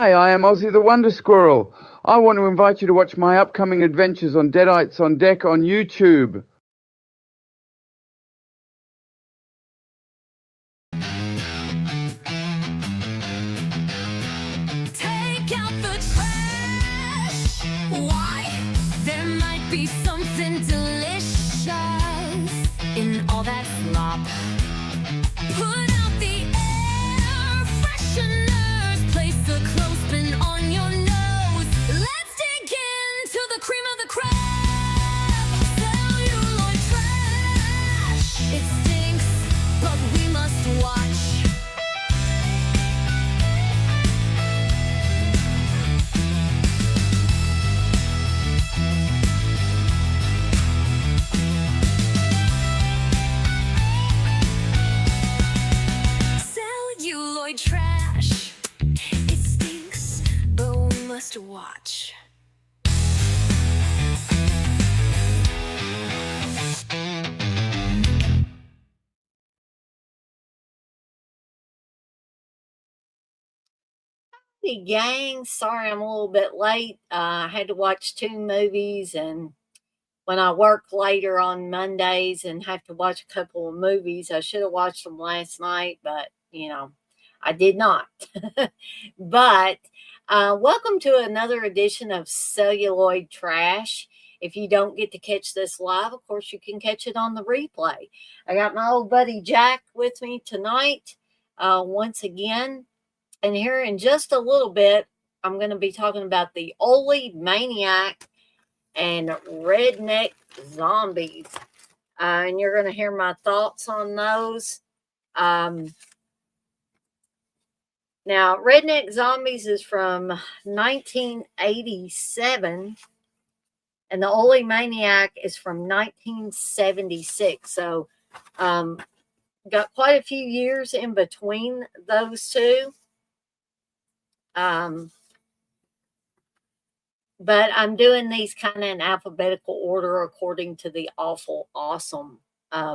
Hi, I am Ozzy the Wonder Squirrel. I want to invite you to watch my upcoming adventures on Deadites on Deck on YouTube. Take out the trash. Why? There might be something delicious in all that slop. Put out the air fresheners. Place a clothespin on your nose. Let's dig into the cream of the crop. Celluloid trash. It stinks, but we must watch. Celluloid trash. It stinks, but we must watch. Hey gang, sorry I'm a little bit late. I had to watch two movies, and when I work later on Mondays and have to watch a couple of movies, I should have watched them last night, but I did not. But welcome to another edition of Celluloid Trash. If you don't get to catch this live, of course, you can catch it on the replay. I got my old buddy Jack with me tonight once again. And here in just a little bit, I'm going to be talking about the Old Maniac and Redneck Zombies. And you're going to hear my thoughts on those. Now, Redneck Zombies is from 1987, and the Old Maniac is from 1976. So, got quite a few years in between those two. But I'm doing these kind of in alphabetical order according to the Awful Awesome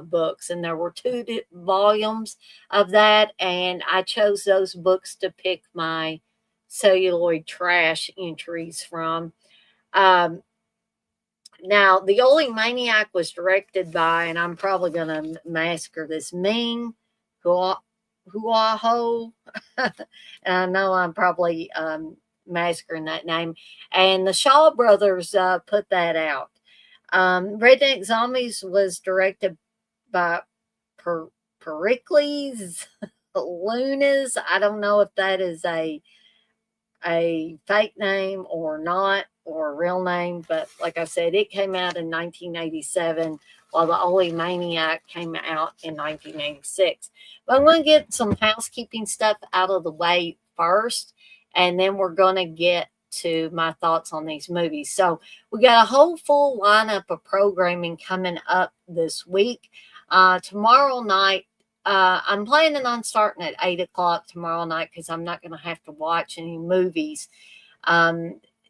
books. And there were two volumes of that, and I chose those books to pick my Celluloid Trash entries from. Now, The Old Maniac was directed by, and I'm probably going to massacre this, Ming Huaho. And I know I'm probably massacring that name. And the Shaw Brothers put that out. Redneck Zombies was directed by Pericles Lunas. I don't know if that is a fake name or not, or a real name, but like I said, it came out in 1987, while the Old Maniac came out in 1986. But I'm going to get some housekeeping stuff out of the way first, and then we're going to get to my thoughts on these movies. So we got a whole full lineup of programming coming up this week. Tomorrow night, I'm planning on starting at 8 o'clock tomorrow night because I'm not going to have to watch any movies.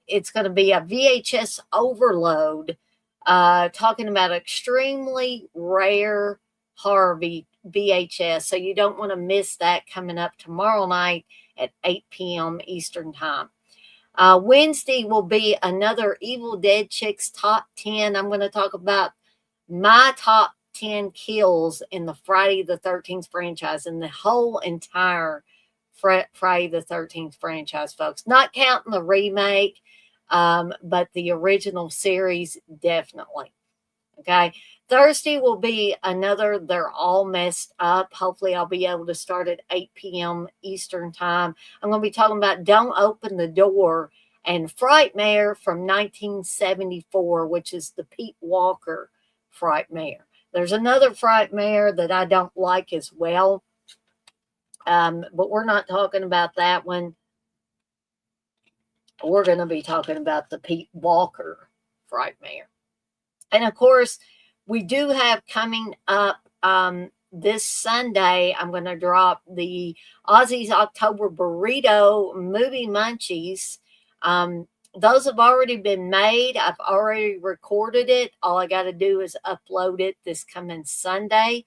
It's going to be a VHS overload talking about extremely rare horror VHS. So you don't want to miss that coming up tomorrow night at 8 p.m. Eastern Time. Wednesday will be another Evil Dead Chicks Top 10. I'm going to talk about my top 10 kills in the Friday the 13th franchise, and the whole entire Friday the 13th franchise, folks. Not counting the remake, but the original series, definitely. Okay. Thursday will be another They're All Messed Up. Hopefully I'll be able to start at 8 p.m. Eastern Time. I'm going to be talking about Don't Open the Door and Frightmare from 1974, which is the Pete Walker Frightmare. There's another Frightmare that I don't like as well, but we're not talking about that one. We're going to be talking about the Pete Walker Frightmare. And of course, we do have coming up this Sunday, I'm going to drop the Ozzy's October Burrito Movie Munchies. Those have already been made. I've already recorded it. All I got to do is upload it this coming Sunday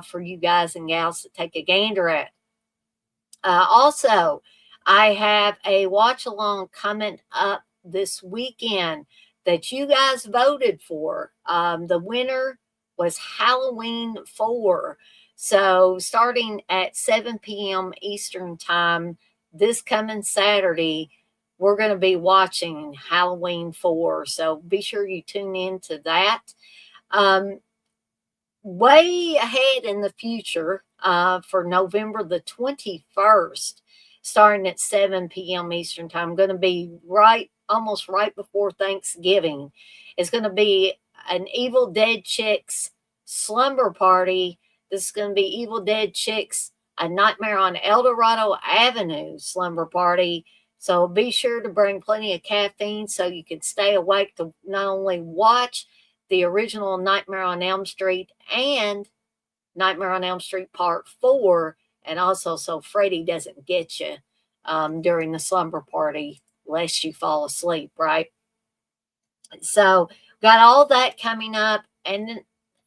for you guys and gals to take a gander at. Also, I have a watch along coming up this weekend that you guys voted for. The winner was Halloween 4. So starting at 7 p.m. Eastern Time this coming Saturday, we're going to be watching Halloween 4. So be sure you tune in to that. Way ahead in the future, for November the 21st, starting at 7 p.m. Eastern Time, going to be almost right before Thanksgiving. It's going to be an Evil Dead Chicks slumber party. This is going to be Evil Dead Chicks, A Nightmare on El Dorado Avenue slumber party. So be sure to bring plenty of caffeine so you can stay awake to not only watch the original Nightmare on Elm Street and Nightmare on Elm Street Part 4, and also so Freddy doesn't get you during the slumber party, lest you fall asleep, right? So, got all that coming up. And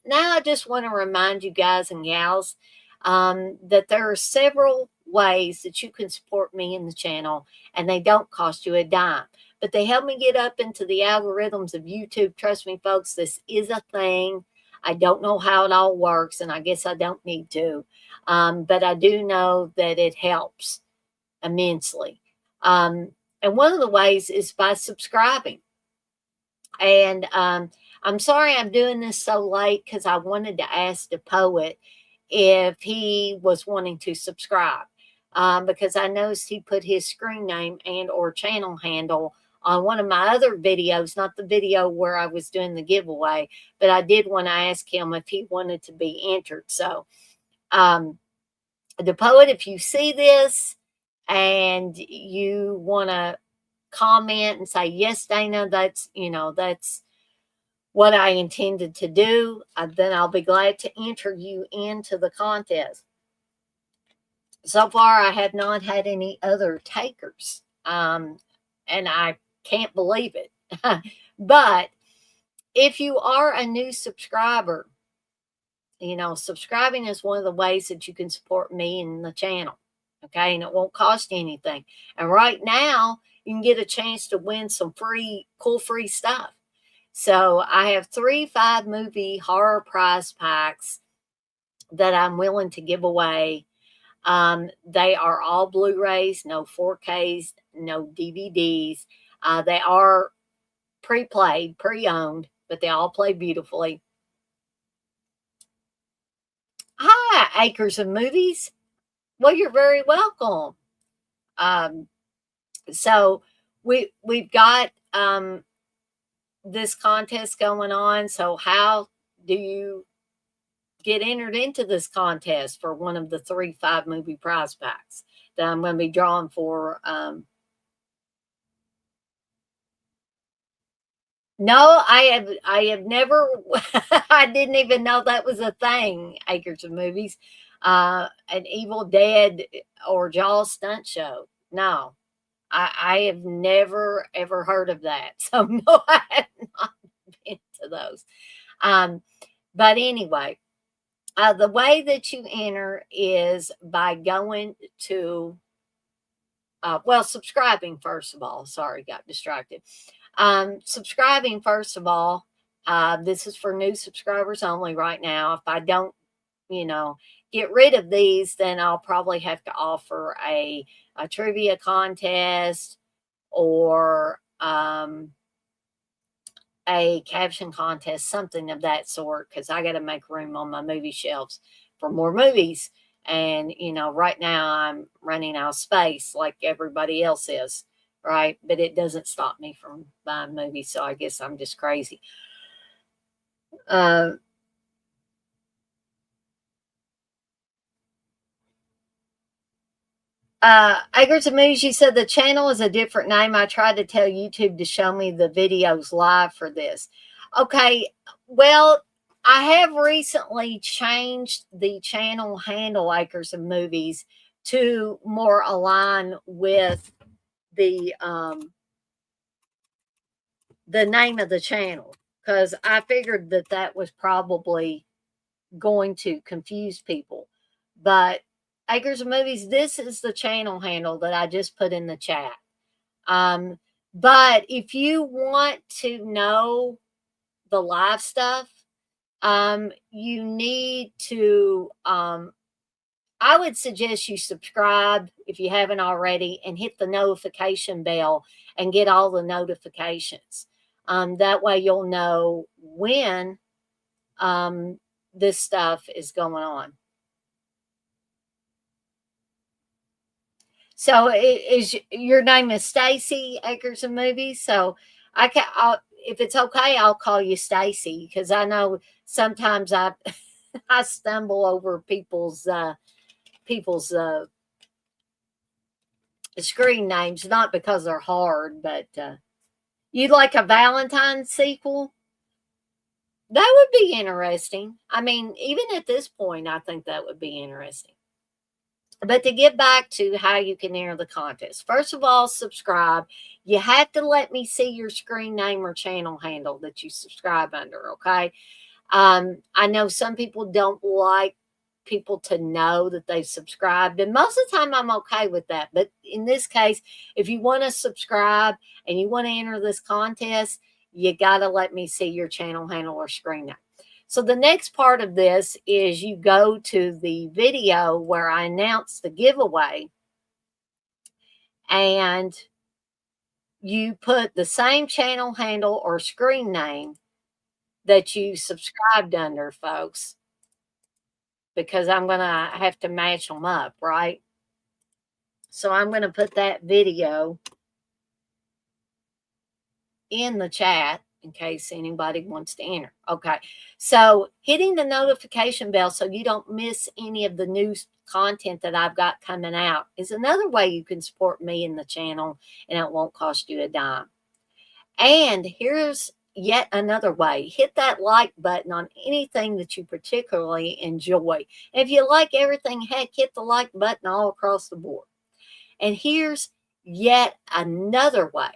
now I just want to remind you guys and gals that there are several ways that you can support me in the channel, and they don't cost you a dime, but they help me get up into the algorithms of YouTube. Trust me, folks, this is a thing. I don't know how it all works, and I guess I don't need to, but I do know that it helps immensely. And one of the ways is by subscribing. And I'm sorry I'm doing this so late because I wanted to ask the poet if he was wanting to subscribe, because I noticed he put his screen name and or channel handle on one of my other videos, not the video where I was doing the giveaway, but I did want to ask him if he wanted to be entered. So the poet, if you see this and you want to comment and say, yes, Dana, that's what I intended to do, then I'll be glad to enter you into the contest. So far, I have not had any other takers, and I can't believe it. But if you are a new subscriber, subscribing is one of the ways that you can support me and the channel. Okay, and it won't cost you anything. And right now, you can get a chance to win some cool free stuff. So I have 3 5-movie horror prize packs that I'm willing to give away. They are all Blu-rays, no 4Ks, no DVDs. They are pre-played, pre-owned, but they all play beautifully. Hi, Acres of Movies. Well, you're very welcome. So we've got this contest going on. So how do you get entered into this contest for one of the 3 5-movie prize packs that I'm going to be drawing for? No, I have never, I didn't even know that was a thing, Acres of Movies. An Evil Dead or Jaws stunt show. No, I have never, ever heard of that. So no, I have not been to those. But anyway, the way that you enter is by going to, subscribing first of all. Sorry, got distracted. Subscribing first of all. This is for new subscribers only right now. If I don't, get rid of these, then I'll probably have to offer a trivia contest or a caption contest, something of that sort, because I got to make room on my movie shelves for more movies. And, right now I'm running out of space like everybody else is, right? But it doesn't stop me from buying movies, so I guess I'm just crazy. Acres of Movies, you said the channel is a different name. I tried to tell YouTube to show me the videos live for this. Okay, well, I have recently changed the channel handle, Acres of Movies, to more align with the name of the channel, because I figured that was probably going to confuse people. But Acres of Movies, this is the channel handle that I just put in the chat. But if you want to know the live stuff, you need to, I would suggest you subscribe if you haven't already and hit the notification bell and get all the notifications. That way you'll know when this stuff is going on. So is your name is Stacy Acres of Movies? So if it's okay, I'll call you Stacy, because I know sometimes I I stumble over people's screen names, not because they're hard, but you'd like a Valentine sequel? That would be interesting. I mean, even at this point, I think that would be interesting. But to get back to how you can enter the contest, first of all, subscribe. You have to let me see your screen name or channel handle that you subscribe under, okay? I know some people don't like people to know that they've subscribed, and most of the time I'm okay with that. But in this case, if you want to subscribe and you want to enter this contest, you got to let me see your channel handle or screen name. So the next part of this is you go to the video where I announced the giveaway, and you put the same channel handle or screen name that you subscribed under, folks, because I'm going to have to match them up, right? So I'm going to put that video in the chat in case anybody wants to enter. Okay, so hitting the notification bell so you don't miss any of the new content that I've got coming out is another way you can support me in the channel, and it won't cost you a dime. And here's yet another way. Hit that like button on anything that you particularly enjoy. If you like everything, heck, hit the like button all across the board. And here's yet another way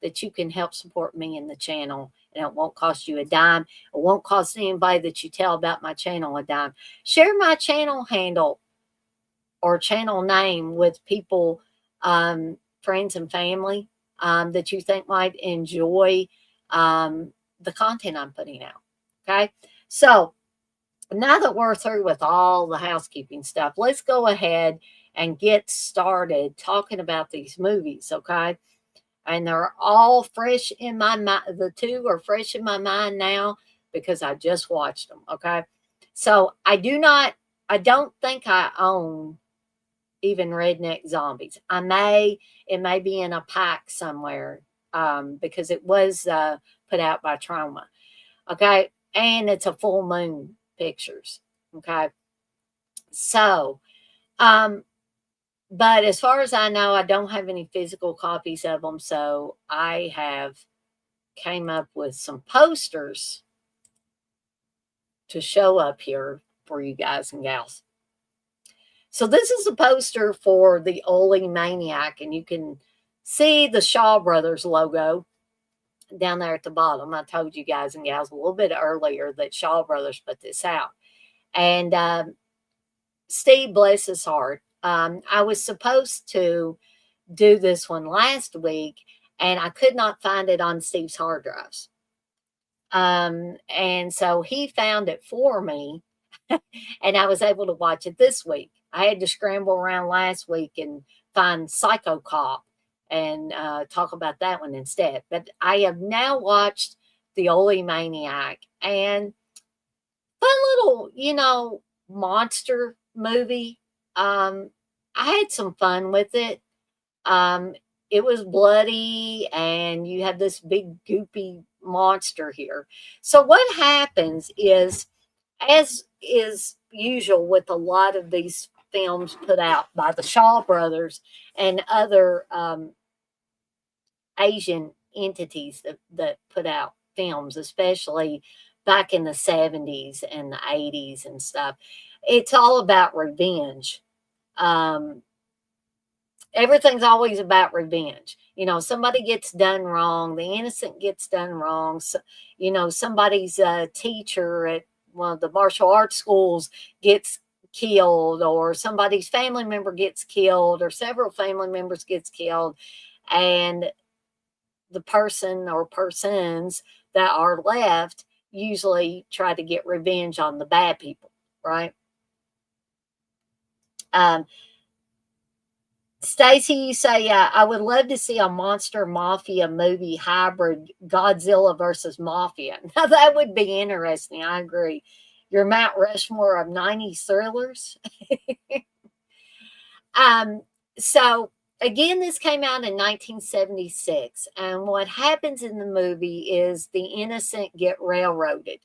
that you can help support me in the channel, and it won't cost you a dime. It won't cost anybody that you tell about my channel a dime. Share my channel handle or channel name with people, friends and family, that you think might enjoy the content I'm putting out. Okay, so now that we're through with all the housekeeping stuff, let's go ahead and get started talking about these movies. Okay, and they're all fresh in my mind. The two are fresh in my mind now because I just watched them. Okay, so I don't think I own even Redneck Zombies. It may be in a pack somewhere, because it was put out by Trauma. Okay, and it's a Full Moon Pictures. Okay, so but as far as I know, I don't have any physical copies of them, so I have came up with some posters to show up here for you guys and gals. So this is a poster for the Oli Maniac, and you can see the Shaw Brothers logo down there at the bottom. I told you guys and gals a little bit earlier that Shaw Brothers put this out. And Steve, bless his heart, I was supposed to do this one last week, and I could not find it on Steve's hard drives. And so he found it for me, and I was able to watch it this week. I had to scramble around last week and find Psycho Cop and talk about that one instead. But I have now watched the Oli Maniac, and fun little, monster movie. I had some fun with it. It was bloody, and you have this big goopy monster here. So what happens is, as is usual with a lot of these films put out by the Shaw Brothers and other Asian entities that put out films, especially back in the 70s and the 80s and stuff, it's all about revenge. Everything's always about revenge. Somebody gets done wrong. The innocent gets done wrong. So, somebody's teacher at one of the martial arts schools gets killed, or somebody's family member gets killed, or several family members gets killed, and the person or persons that are left usually try to get revenge on the bad people, right? Stacy, you say, I would love to see a monster mafia movie hybrid, Godzilla versus Mafia. Now, that would be interesting. I agree. Your Mount Rushmore of 90s thrillers. So, again, this came out in 1976. And what happens in the movie is the innocent get railroaded.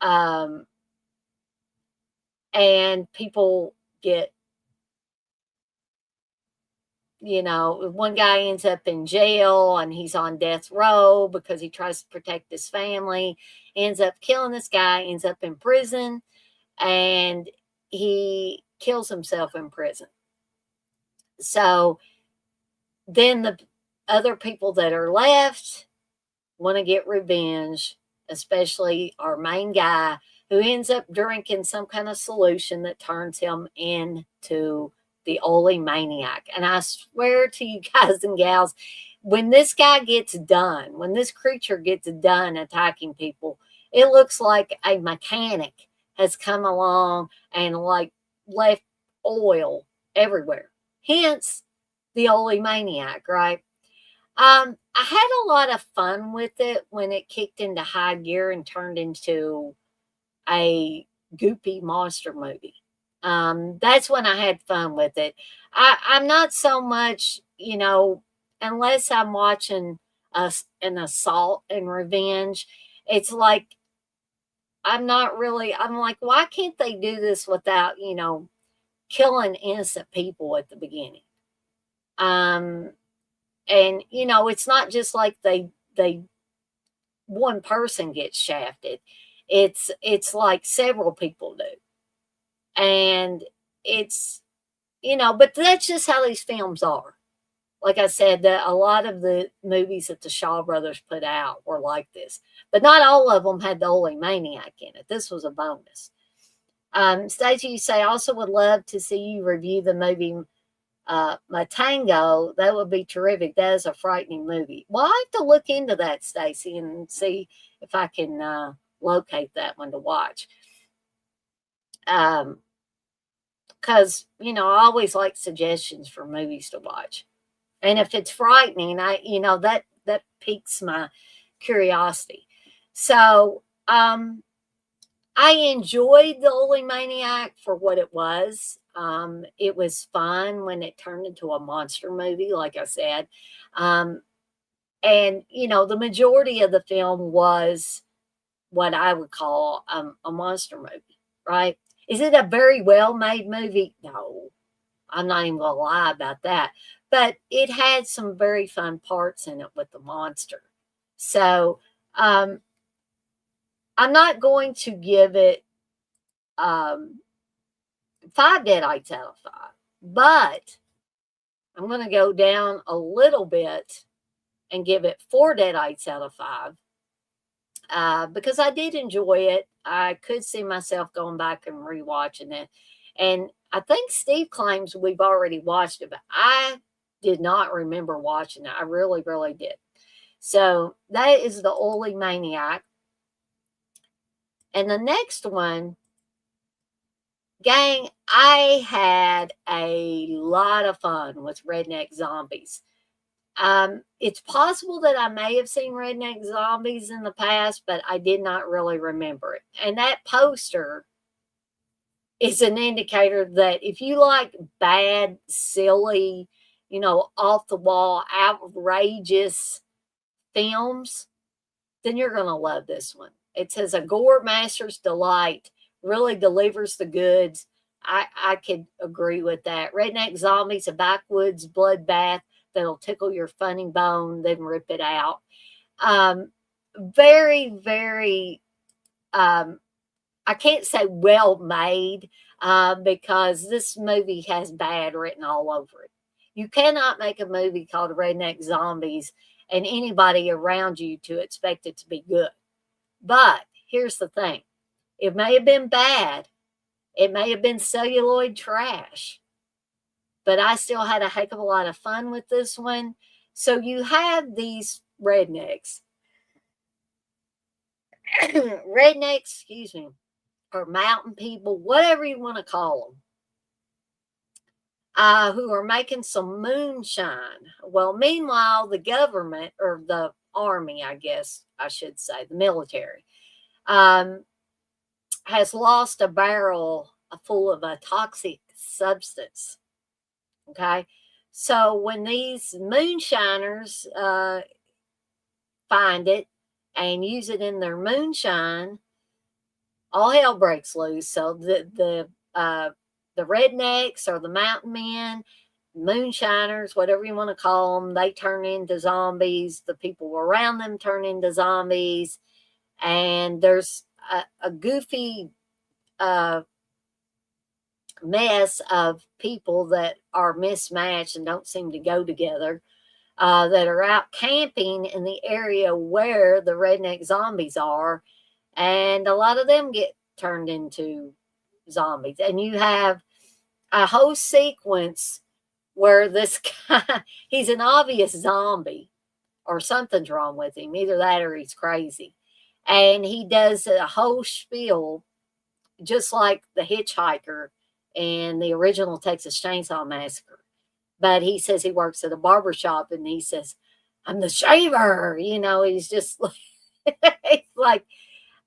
And people get, one guy ends up in jail and he's on death row because he tries to protect his family, ends up killing this guy, ends up in prison, and he kills himself in prison. So then the other people that are left want to get revenge, especially our main guy, who ends up drinking some kind of solution that turns him into the Oly Maniac. And I swear to you guys and gals, when this guy gets done, when this creature gets done attacking people, it looks like a mechanic has come along and like left oil everywhere. Hence the Oly Maniac, right? I had a lot of fun with it when it kicked into high gear and turned into a goopy monster movie. That's when I had fun with it. I'm not so much, unless I'm watching an assault and revenge. It's like I'm like, why can't they do this without, killing innocent people at the beginning? And it's not just like they one person gets shafted. It's like several people do. And it's, but that's just how these films are. Like I said, a lot of the movies that the Shaw Brothers put out were like this, but not all of them had the Oly Maniac in it. This was a bonus. Stacey, you say, also would love to see you review the movie Matango. That would be terrific. That is a frightening movie. Well, I have to look into that, Stacey, and see if I can locate that one to watch. Because I always like suggestions for movies to watch, and if it's frightening, that piques my curiosity. So I enjoyed the Oly Maniac for what it was. It was fun when it turned into a monster movie, like I said. And the majority of the film was what I would call a monster movie, right? Is it a very well-made movie? No, I'm not even going to lie about that. But it had some very fun parts in it with the monster. So I'm not going to give it 5 deadites out of 5. But I'm going to go down a little bit and give it 4 deadites out of 5. Because I did enjoy it. I could see myself going back and rewatching it. And I think Steve claims we've already watched it, but I did not remember watching it. I really, really did. So that is the Oly Maniac. And the next one, gang, I had a lot of fun with Redneck Zombies. It's possible that I may have seen Redneck Zombies in the past, but I did not really remember it. And that poster is an indicator that if you like bad, silly, off the wall, outrageous films, then you're going to love this one. It says a gore master's delight, really delivers the goods. I could agree with that. Redneck Zombies, a backwoods bloodbath that'll tickle your funny bone, then rip it out. Very, very, I can't say well made because this movie has bad written all over it. You cannot make a movie called Redneck Zombies and anybody around you to expect it to be good. But here's the thing. It may have been bad, It may have been Celluloid Trash, but I still had a heck of a lot of fun with this one. So you have these rednecks, rednecks, excuse me, or mountain people, whatever you want to call them, who are making some moonshine. Well, meanwhile, the government, or the army, I guess I should say, the military, um, has lost a barrel full of a toxic substance. Okay. So when these moonshiners find it and use it in their moonshine, all hell breaks loose. So the rednecks or the mountain men, moonshiners, whatever you want to call them, they turn into zombies. The people around them turn into zombies, and there's a goofy mess of people that are mismatched and don't seem to go together, that are out camping in the area where the redneck zombies are, and a lot of them get turned into zombies. And you have a whole sequence where this guy, he's an obvious zombie or something's wrong with him, either that or he's crazy. And he does a whole spiel, just like the hitchhiker in the original Texas Chainsaw Massacre. But he says he works at a barber shop, and he says, I'm the shaver. He's just like, like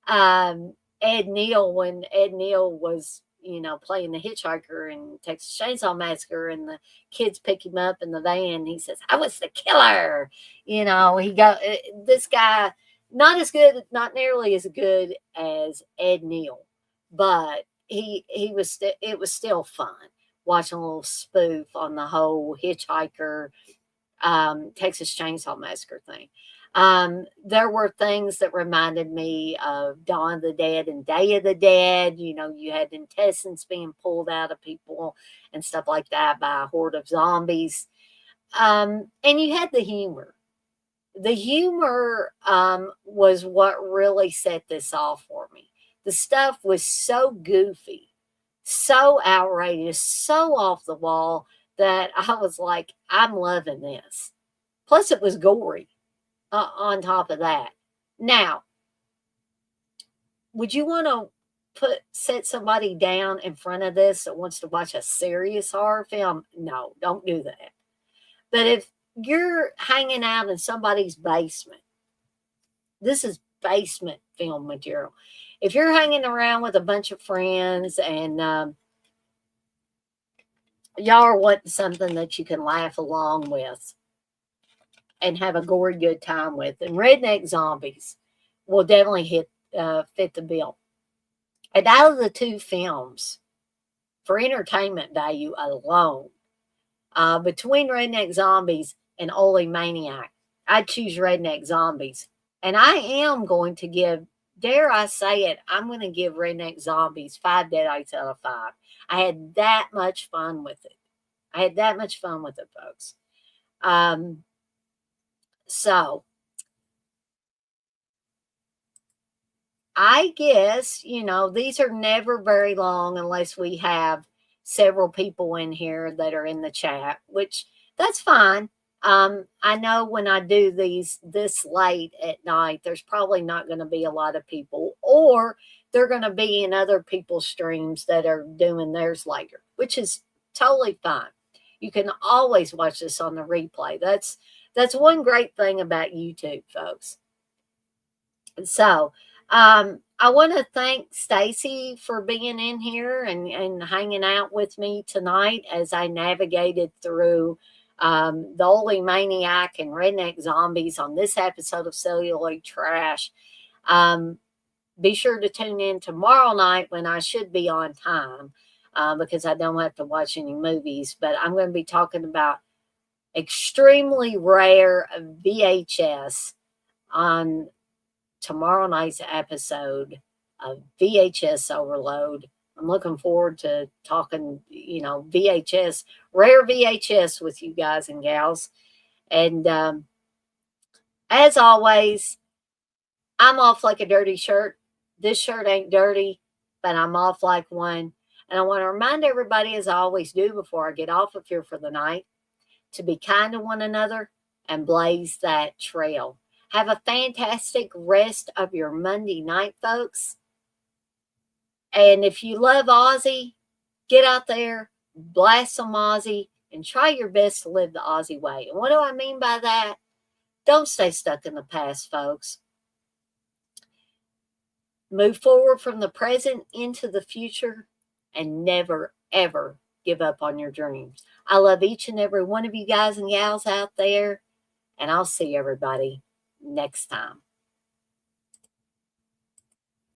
Ed Neal, when Ed Neal was, playing the hitchhiker in Texas Chainsaw Massacre, and the kids pick him up in the van. He says, I was the killer. This guy, not as good, not nearly as good as Ed Neal, but it was still fun watching a little spoof on the whole hitchhiker, Texas Chainsaw Massacre thing. There were things that reminded me of Dawn of the Dead and Day of the Dead. You had intestines being pulled out of people and stuff like that by a horde of zombies. And you had the humor. The humor was what really set this off for me. The stuff was so goofy, so outrageous, so off the wall that I was like, I'm loving this. Plus, it was gory on top of that. Now, would you want to set somebody down in front of this that wants to watch a serious horror film? No, don't do that. But if you're hanging out in somebody's basement, this is basement film material. If you're hanging around with a bunch of friends and y'all are wanting something that you can laugh along with and have a gory good time with, and Redneck Zombies will definitely fit the bill. And out of the two films, for entertainment value alone, between Redneck Zombies and Holy Maniac, I'd choose Redneck Zombies. And I am going to give, dare I say it, I'm going to give Redneck Zombies 5 deadites out of 5. I had that much fun with it. Folks. So I guess, these are never very long unless we have several people in here that are in the chat, which that's fine. I know when I do these this late at night, there's probably not going to be a lot of people, or they're going to be in other people's streams that are doing theirs later, which is totally fine. You can always watch this on the replay. That's one great thing about YouTube, folks. So, I want to thank Stacy for being in here and hanging out with me tonight as I navigated through the Holy Maniac and Redneck Zombies on this episode of Celluloid Trash. Be sure to tune in tomorrow night when I should be on time, because I don't have to watch any movies. But I'm going to be talking about extremely rare VHS on tomorrow night's episode of VHS Overload. I'm looking forward to talking, VHS, rare VHS with you guys and gals. And as always, I'm off like a dirty shirt. This shirt ain't dirty, but I'm off like one. And I want to remind everybody, as I always do before I get off of here for the night, to be kind to one another and blaze that trail. Have a fantastic rest of your Monday night, folks. And if you love Aussie, get out there, blast some Aussie, and try your best to live the Aussie way. And what do I mean by that? Don't stay stuck in the past, folks. Move forward from the present into the future and never, ever give up on your dreams. I love each and every one of you guys and gals out there, and I'll see everybody next time.